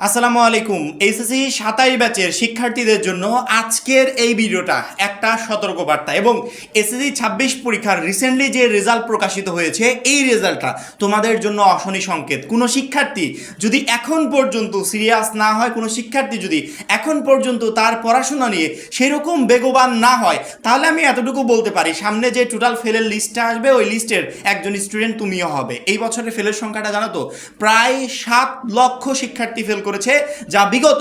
আসসালামু আলাইকুম। এইচএসসি 27 ব্যাচের শিক্ষার্থীদের জন্য আজকের এই ভিডিওটা একটা সতর্কবার্তা এবং এসএসসি 26 পরীক্ষার রিসেন্টলি যে রেজাল্ট প্রকাশিত হয়েছে এই রেজাল্টটা তোমাদের জন্য অশনি সংকেত। কোনো শিক্ষার্থী যদি এখন পর্যন্ত সিরিয়াস না হয়, কোনো শিক্ষার্থী যদি এখন পর্যন্ত তার পড়াশোনা নিয়ে সেরকম বেগবান না হয়, তাহলে আমি এতটুকু বলতে পারি সামনে যে টোটাল ফেলের লিস্টটা আসবে ওই লিস্টের একজন স্টুডেন্ট তুমিও হবে। এই বছরের ফেলের সংখ্যাটা জানো তো, প্রায় 7 লক্ষ শিক্ষার্থী ফেল করেছে, যা বিগত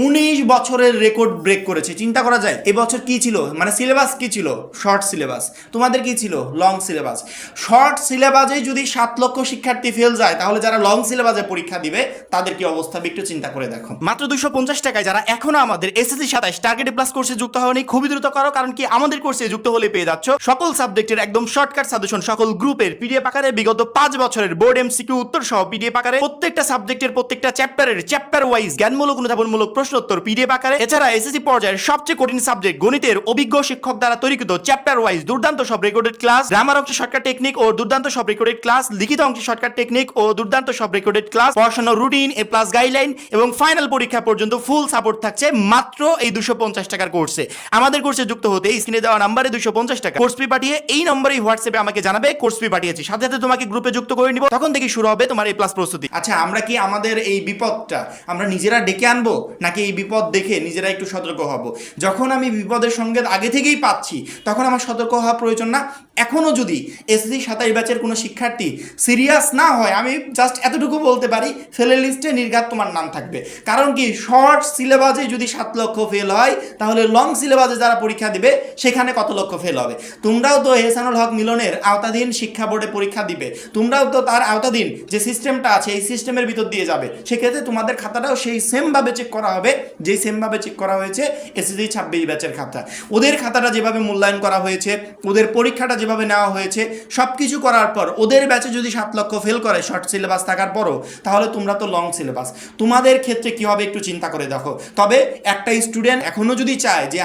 19 বছরের রেকর্ড ব্রেক করেছে। চিন্তা করা যায় এবছর কি ছিল, মানে সিলেবাস কি ছিল, শর্ট সিলেবাস। তোমাদের কি ছিল, লং সিলেবাস। শর্ট সিলেবাসে যদি 7 লক্ষ শিক্ষার্থী ফেল যায়, তাহলে যারা লং সিলেবাসে পরীক্ষা দিবে তাদের কি অবস্থা একটু চিন্তা করে দেখো। মাত্র 250 টাকায় যারা এখনো আমাদের এসএসসি 27 টার্গেট প্লাস কোর্সে যুক্ত হয়নি, খুবই দ্রুত করো, কারণ কি আমাদের কোর্সে যুক্ত হলে পেয়ে যাচ্ছ সকল সাবজেক্টের একদম শর্টকাট সাজেশন, সকল গ্রুপের পিডিএফ আকারে, বিগত 5 বছরের বোর্ড এমসিকিউ উত্তর সহ পিডিএফ আকারে, প্রত্যেকটা সাবজেক্টের প্রত্যেকটা চ্যাপ্টারের চ্যাপ্টার ওয়াইজ জ্ঞানমূলক অনুধাবনমূলক প্রশ্নোত্তর পিডিএফ আকারে। এছাড়া এসএসসি পর্যায়ের সবচেয়ে কঠিন সাবজেক্ট গণিতের অভিজ্ঞ শিক্ষক দ্বারা তৈরিকৃত চ্যাপ্টার ওয়াইজ দুর্দান্ত সব রেকর্ডেড ক্লাস, গ্রামার অংশে শর্টকাট টেকনিক ও দুর্দান্ত সব রেকর্ডেড ক্লাস, লিখিত অংশে শর্টকাট টেকনিক ও দুর্দান্ত সব রেকর্ডেড ক্লাস, পড়াশোনার রুটিন, এ প্লাস গাইডলাইন এবং ফাইনাল পরীক্ষা পর্যন্ত ফুল সাপোর্ট থাকছে মাত্র এই 250 টাকার কোর্সে। আমাদের কোর্সে যুক্ত হতে স্ক্রিনে দেওয়া নাম্বারে 250 টাকা কোর্স ফি পাঠিয়ে এই নম্বরে হোয়াটসঅ্যাপে আমাকে জানাবে কোর্স ফি পাঠিয়েছি, সাথে সাথে তোমাকে গ্রুপে যুক্ত করে নিব, তখন থেকে শুরু হবে তোমার এই প্লাস প্রস্তুতি। আচ্ছা, আমরা কি আমাদের এই বিপদটা আমরা নিজেরা ডেকে আনবো, নাকি এই বিপদ দেখে নিজেরা একটু সতর্ক হব? যখন আমি বিপদের সংকেত আগে থেকেই পাচ্ছি, তখন আমার সতর্ক হওয়া প্রয়োজন না? এখনো যদি এসএসসি 27 ব্যাচের কোনো শিক্ষার্থী সিরিয়াস না হয়, আমি জাস্ট এতটুকু বলতে পারি ফেলের লিস্টে নির্ঘাত তোমার নাম থাকবে। কারণ কি, শর্ট সিলেবাসে যদি 7 লক্ষ ফেল হয়, তাহলে লং সিলেবাসে যারা পরীক্ষা দিবে সেখানে কত লক্ষ ফেল হবে? তোমরাও তো এহসানুল হক মিলনের আওতাধীন শিক্ষা বোর্ডে পরীক্ষা দিবে, তোমরাও তো তার আওতাধীন যে সিস্টেমটা আছে এই সিস্টেমের ভিতর দিয়ে যাবে। সেক্ষেত্রে তোমাদের খাতাটাও সেই সেমভাবে চেক করা হবে যেই সেমভাবে চেক করা হয়েছে এসএসসি 26 ব্যাচের খাতা। ওদের খাতাটা যেভাবে মূল্যায়ন করা হয়েছে, ওদের পরীক্ষাটা যেভাবে নেওয়া হয়েছে, সব কিছু করার পর ওদের ব্যাচে যদি 7 লক্ষ ফেল করে শর্ট সিলেবাস থাকার পরও, তাহলে তোমরা তো লং সিলেবাস। তোমাদের ক্ষেত্রে কী হবে একটু চিন্তা করে দেখো। তবে একটা স্টুডেন্ট এখনও যদি চায় যে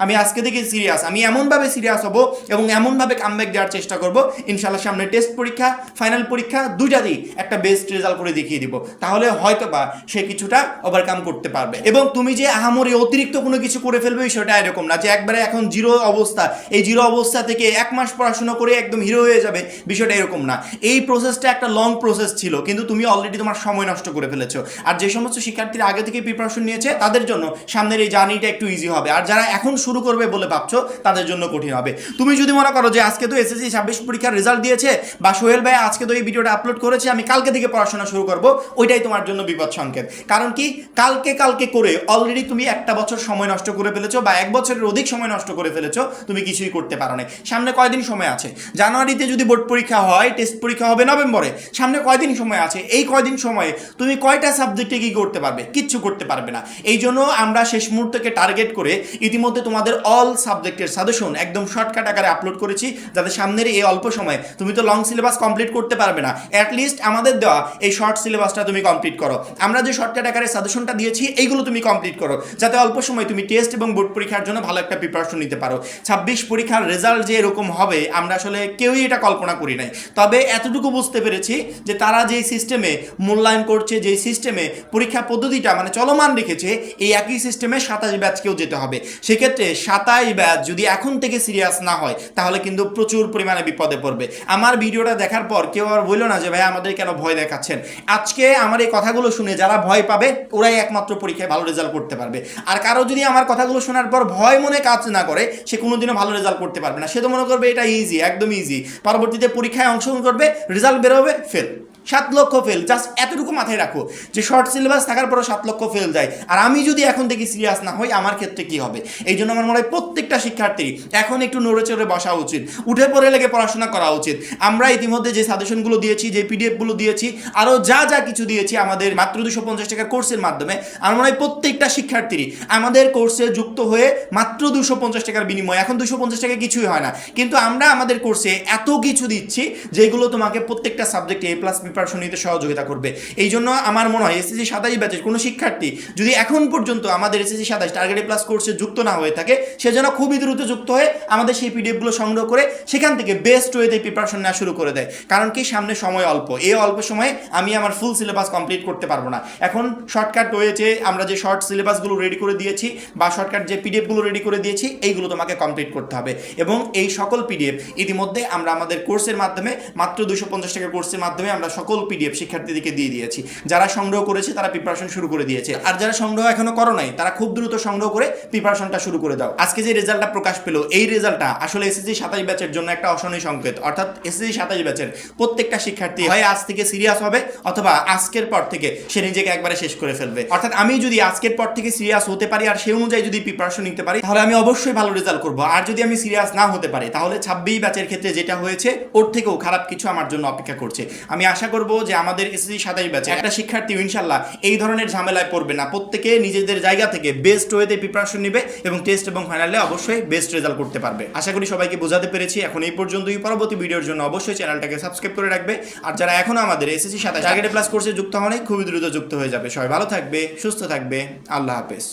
আমি আজকে থেকে সিরিয়াস, আমি এমনভাবে সিরিয়াস হব এবং এমনভাবে কামব্যাক দেওয়ার চেষ্টা করব, ইনশাল্লাহ সামনে টেস্ট পরীক্ষা, ফাইনাল পরীক্ষা দুটাতেই একটা বেস্ট রেজাল্ট করে দেখিয়ে দিব, তাহলে হয়তো বা সে কিছুটা ওভারকাম করতে পারবে। এবং তুমি যে আহামরি অতিরিক্ত কোনো কিছু করে ফেলবে সেটা এরকম না যে একবারে এখন জিরো অবস্থা, এই জিরো অবস্থা থেকে 1 মাস পড়াশোনা করে একদম হিরো হয়ে যাবে, বিষয়টা এরকম না। এই প্রসেসটা একটা লং প্রসেস ছিল, কিন্তু তুমি অলরেডি তোমার সময় নষ্ট করে ফেলেছো। আর যে সমস্ত শিক্ষার্থীরা আগে থেকে প্রিপারেশন নিয়েছে তাদের জন্য সামনের এই জার্নিটা একটু ইজি হবে, আর যারা এখন শুরু করবে বলে ভাবছো তাদের জন্য কঠিন হবে। তুমি যদি মনে করো যে আজকে তো এসএসসি 26 পরীক্ষার রেজাল্ট দিয়েছে, বা সোহেল ভাই আজকে তো এই ভিডিওটা আপলোড করেছে, আমি কালকে থেকে পড়াশোনা শুরু করব, ওইটাই তোমার জন্য বিপদ সংকেত। কারণ কি, কালকে করে অলরেডি তুমি একটা বছর সময় নষ্ট করে ফেলেছো, বা 1 বছরের অধিক সময় নষ্ট করে ফেলেছো, তুমি কিছুই করতে পারো না। সামনে কয়দিন সময় আছে? জানুয়ারিতে যদি বোর্ড পরীক্ষা হয়, টেস্ট পরীক্ষা হবে নভেম্বরে, সামনে কয়দিন সময় আছে? এই কয়দিন সময়ে তুমি কয়টা সাবজেক্টে কি করতে পারবে? কিচ্ছু করতে পারবে না। এই জন্য আমরা শেষ মুহূর্তকে টার্গেট করে ইতিমধ্যে তোমাদের অল সাবজেক্টের সাজেশন একদম শর্টকাট আকারে আপলোড করেছি, যাতে সামনের এই অল্প সময়ে তুমি তো লং সিলেবাস কমপ্লিট করতে পারবে না, অ্যাটলিস্ট আমাদের দেওয়া এই শর্ট সিলেবাসটা তুমি কমপ্লিট করো। আমরা যে শর্টকাট আকারে সাজেশনটা দিয়েছি এইগুলো তুমি কমপ্লিট করো, যাতে অল্প সময় তুমি টেস্ট এবং বোর্ড পরীক্ষার জন্য ভালো একটা প্রিপারেশন নিতে পারো। 26 পরীক্ষার রেজাল্ট যে এরকম হবে আমরা আসলে কেউই এটা কল্পনা করি নাই। তবে এতটুকু বুঝতে পেরেছি যে তারা যেই সিস্টেমে মূল্যায়ন করছে, যেই সিস্টেমে পরীক্ষা পদ্ধতিটা মানে চলমান রেখেছে, এই একই সিস্টেমে 27 ব্যাচকেও যেতে হবে। সেক্ষেত্রে 27 ব্যাচ যদি এখন থেকে সিরিয়াস না হয়, তাহলে কিন্তু প্রচুর পরিমাণে বিপদে পড়বে। আমার ভিডিওটা দেখার পর কেউ আর বললো না যে ভাই আমাদের কেন ভয় দেখাচ্ছেন। আজকে আমার এই কথাগুলো শুনে যারা ভয় পাবে ওরাই একমাত্র পরীক্ষায় ভালো রেজাল্ট করতে পারবে। আর কারো যদি আমার কথাগুলো শোনার পর ভয় মনে কাজ না করে, সে কোনোদিনও ভালো রেজাল্ট করতে পারবে না। সে তো মনে করবে এটা ইজি, একদম ইজি, পরবর্তীতে পরীক্ষায় অংশগ্রহণ করবে, রেজাল্ট বেরোবে ফেল। 7 লক্ষ ফেল, জাস্ট এতটুকু মাথায় রাখো যে শর্ট সিলেবাস থাকার পরও 7 লক্ষ ফেল যায়। আর আমি যদি এখন থেকে সিরিয়াস না হই, আমার ক্ষেত্রে কি হবে? এই জন্য আমার মনে হয় প্রত্যেকটা শিক্ষার্থী এখন একটু নড়ে চড়ে বসা উচিত, উঠে পড়ে লেগে পড়াশোনা করা উচিত। আমরা ইতিমধ্যে যে সাজেশনগুলো দিয়েছি, যে পিডিএফগুলো দিয়েছি, আরও যা কিছু দিয়েছি আমাদের মাত্র 250 টাকার কোর্সের মাধ্যমে, আমার মনে হয় প্রত্যেকটা শিক্ষার্থী আমাদের কোর্সে যুক্ত হয়ে মাত্র 250 টাকার বিনিময়, এখন 250 টাকা কিছুই হয় না, কিন্তু আমরা আমাদের কোর্সে এত কিছু দিচ্ছি যেগুলো তোমাকে প্রত্যেকটা সাবজেক্টে A+ প্রিপারেশন নিতে সহযোগিতা করবে। এই জন্য আমার মনে হয় এসএসসি 27 ব্যাচের কোনো শিক্ষার্থী যদি এখন পর্যন্ত আমাদের এসএসসি 27 টার্গেটেড প্লাস কোর্সে যুক্ত না হয়ে থাকে, সে যেন খুবই দ্রুত যুক্ত হয়ে আমাদের সেই পিডিএফগুলো সংগ্রহ করে সেখান থেকে বেস্ট ওয়েতে প্রিপারেশন নেওয়া শুরু করে দেয়। কারণ কি, সামনে সময় অল্প, এই অল্প সময়ে আমি আমার ফুল সিলেবাস কমপ্লিট করতে পারবো না। এখন শর্টকাট হয়েছে, আমরা যে শর্ট সিলেবাসগুলো রেডি করে দিয়েছি বা শর্টকাট যে পিডিএফগুলো রেডি করে দিয়েছি, এইগুলো তোমাকে কমপ্লিট করতে হবে। এবং এই সকল পিডিএফ ইতিমধ্যে আমরা আমাদের কোর্সের মাধ্যমে মাত্র 250 টাকার কোর্সের মাধ্যমে আমরা সকল পিডিএফ শিক্ষার্থীদেরকে দিয়ে দিয়েছি। যারা সংগ্রহ করেছে তারা প্রিপারেশন শুরু করে দিয়েছে, আর যারা সংগ্রহ এখনো করো নাই তারা খুব দ্রুত সংগ্রহ করে প্রিপারেশনটা শুরু করে দাও। আজকে যে রেজাল্টটা প্রকাশ পেলো, এই রেজাল্টটা আসলে এসএসসি 27 ব্যাচের জন্য একটা অশনি সংকেত। অর্থাৎ এসএসসি 27 ব্যাচের প্রত্যেকটা শিক্ষার্থী হয় আজ থেকে সিরিয়াস হবে, অথবা আজকের পর থেকে সে নিজেকে একবারে শেষ করে ফেলবে। অর্থাৎ আমি যদি আজকের পর থেকে সিরিয়াস হতে পারি আর সেই অনুযায়ী যদি প্রিপারেশন নিতে পারি, তাহলে আমি অবশ্যই ভালো রেজাল্ট করবো। আর যদি আমি সিরিয়াস না হতে পারি, তাহলে 26 ব্যাচের ক্ষেত্রে যেটা হয়েছে ওর থেকেও খারাপ কিছু আমার জন্য অপেক্ষা করছে। আমি আশা করব যে আমাদের এসএসসি 27 ব্যাচে একটা শিক্ষার্থী ইনশাল্লাহ এই ধরনের ঝামেলায় পড়বে না। প্রত্যেকে নিজেদের জায়গা থেকে বেস্ট ওয়েতে প্রিপারেশন নেবে এবং টেস্ট এবং ফাইনালে অবশ্যই বেস্ট রেজাল্ট করতে পারবে। আশা করি সবাইকে বোঝাতে পেরেছি। এখন এই পর্যন্তই। পরবর্তী ভিডিওর জন্য অবশ্যই চ্যানেলটাকে সাবস্ক্রাইব করে রাখবে। আর যারা এখনো আমাদের এসএসসি 27 টার্গেটেড প্লাস কোর্সে যুক্ত হয়নি, খুবই দ্রুত যুক্ত হয়ে যাবে। সবাই ভালো থাকবে, সুস্থ থাকবে। আল্লাহ হাফেজ।